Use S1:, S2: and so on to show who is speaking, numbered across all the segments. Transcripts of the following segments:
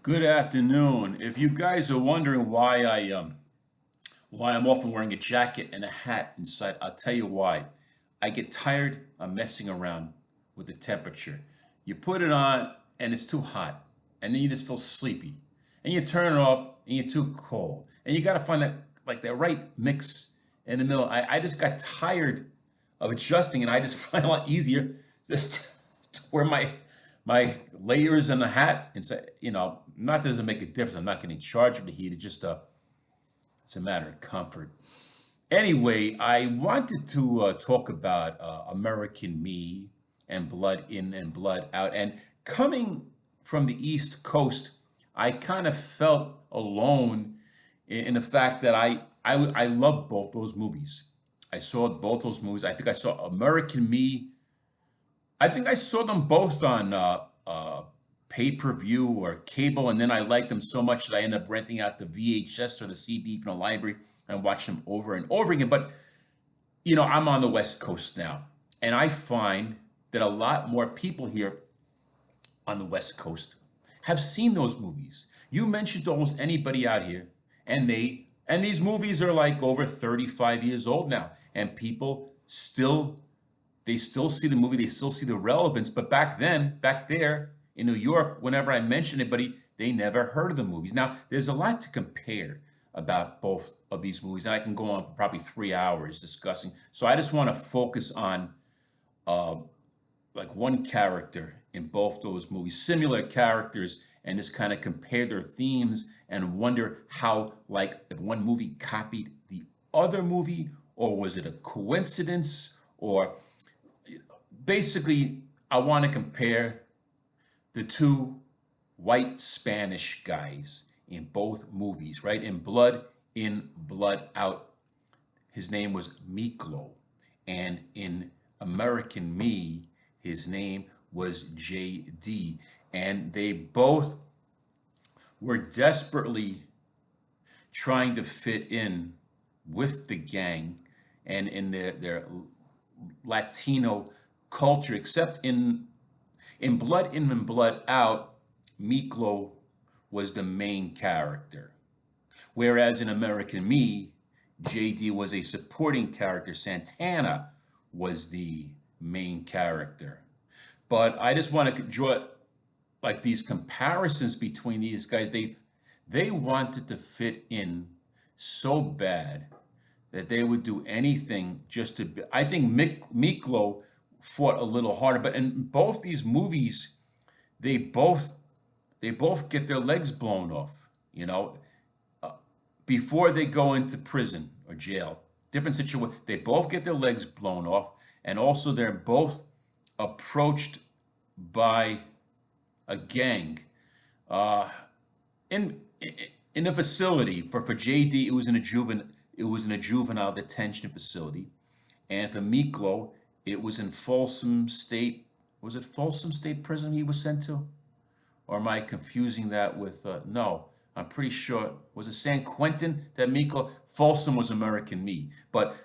S1: Good afternoon. If you guys are wondering why I'm often wearing a jacket and a hat inside, I'll tell you why. I get tired of messing around with the temperature. You put it on and it's too hot, and then you just feel sleepy. And you turn it off and you're too cold. And you gotta find that right mix in the middle. I just got tired of adjusting, and I just find it a lot easier just to wear my layers and a hat and say, not that it doesn't make a difference. I'm not getting charged for the heat. It's a matter of comfort. Anyway, I wanted to talk about American Me and Blood In and Blood Out. And coming from the East Coast, I kind of felt alone in the fact that I love both those movies. I saw both those movies. I think I saw American Me. I think I saw them both on pay-per-view or cable, and then I liked them so much that I ended up renting out the VHS or the CD from the library and watched them over and over again. But I'm on the West Coast now, and I find that a lot more people here on the West Coast have seen those movies. You mentioned almost anybody out here, and these movies are like over 35 years old now, and people still see the movie, they still see the relevance. But back then, back there in New York, whenever I mention anybody, they never heard of the movies. Now, there's a lot to compare about both of these movies, and I can go on for probably 3 hours discussing. So I just want to focus on uh, like one character in both those movies, similar characters, and just kind of compare their themes and wonder how, like, if one movie copied the other movie, or was it a coincidence, or basically, I want to compare the two white Spanish guys in both movies, right? In Blood In, Blood Out, his name was Miklo. And in American Me, his name was JD. And they both were desperately trying to fit in with the gang and in their Latino culture, except in Blood In and Blood Out, Miklo was the main character. Whereas in American Me, JD was a supporting character. Santana was the main character. But I just want to draw like these comparisons between these guys. They wanted to fit in so bad that they would do anything just to be. I think Miklo fought a little harder, but in both these movies, they both they both get their legs blown off. Before they go into prison or jail, different situation. They both get their legs blown off, and also they're both approached by a gang uh, in in a facility. For JD, it was in a juvenile detention facility, and for Miklo, it was in Folsom State. Was it Folsom State Prison he was sent to? Or am I confusing that with, no, I'm pretty sure, was it San Quentin that Miklo? Folsom was American Me. But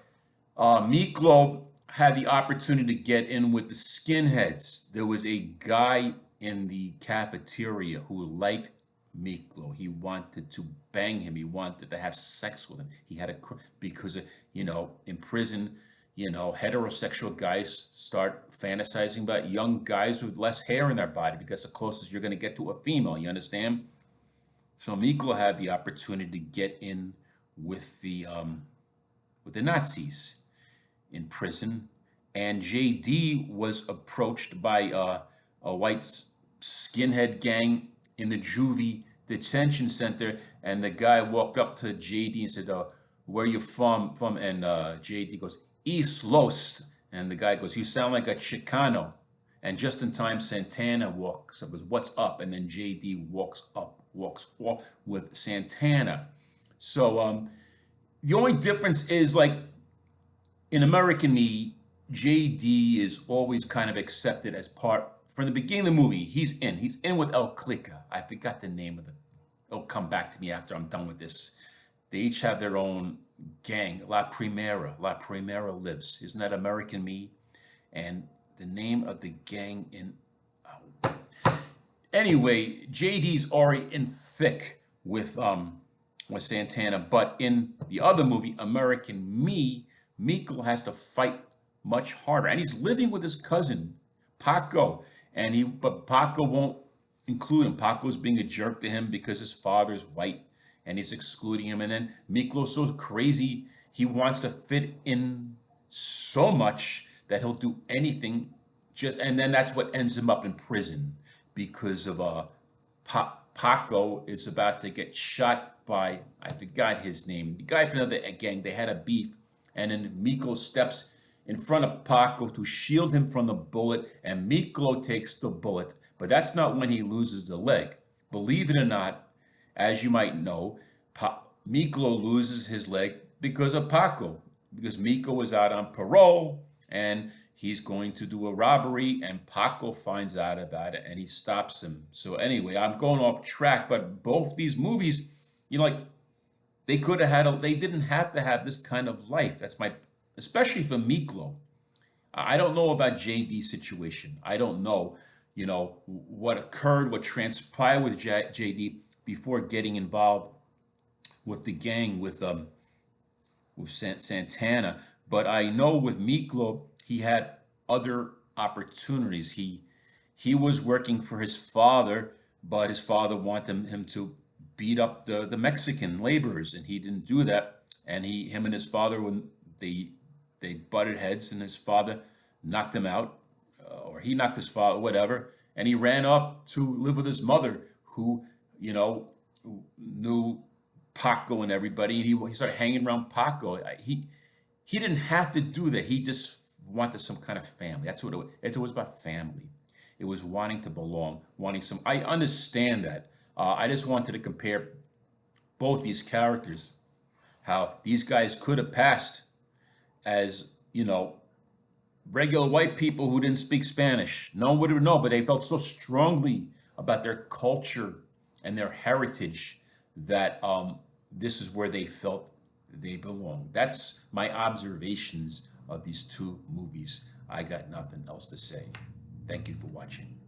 S1: Miklo had the opportunity to get in with the skinheads. There was a guy in the cafeteria who liked Miklo. He wanted to bang him. He wanted to have sex with him. He had a, because, in prison, heterosexual guys start fantasizing about young guys with less hair in their body because the closest you're going to get to a female, you understand? So Miklo had the opportunity to get in with the Nazis in prison, and JD was approached by a white skinhead gang in the juvie detention center, and the guy walked up to JD and said, "Where you from?" And JD goes, "East Los," and the guy goes, "You sound like a Chicano." And just in time, Santana walks up, goes, "What's up?" And then JD walks off with Santana. So the only difference is, like, in American Me, JD is always kind of accepted as part from the beginning of the movie. He's in with El Clica. I forgot the name of the. It'll come back to me after I'm done with this. They each have their own gang. La Primera lives. Isn't that American Me? And the name of the gang in Anyway, JD's already in thick with Santana, but in the other movie, American Me, Miklo has to fight much harder, and he's living with his cousin Paco, but Paco won't include him. Paco's being a jerk to him because his father's white, and he's excluding him. And then Miklo's so crazy, he wants to fit in so much that he'll do anything. And then that's what ends him up in prison because of Paco is about to get shot by, I forgot his name, the guy from another gang. They had a beef, and then Miklo steps in front of Paco to shield him from the bullet, and Miklo takes the bullet. But that's not when he loses the leg. Believe it or not, as you might know, Miklo loses his leg because of Paco, because Miklo is out on parole and he's going to do a robbery, and Paco finds out about it and he stops him. So anyway, I'm going off track, but both these movies, like they could have they didn't have to have this kind of life. That's especially for Miklo. I don't know about JD's situation. I don't know, what occurred, what transpired with JD before getting involved with the gang with Santana. But I know with Miklo, he had other opportunities. He was working for his father, but his father wanted him to beat up the Mexican laborers, and he didn't do that. And him and his father, when they butted heads, and his father knocked him out, or he knocked his father, whatever, and he ran off to live with his mother, who knew Paco and everybody, and he started hanging around Paco. He didn't have to do that. He just wanted some kind of family. That's what it was. It was about family. It was wanting to belong, wanting some. I understand that. I just wanted to compare both these characters, how these guys could have passed as, regular white people who didn't speak Spanish. No one would have known, but they felt so strongly about their culture and their heritage that this is where they felt they belong. That's my observations of these two movies. I got nothing else to say. Thank you for watching.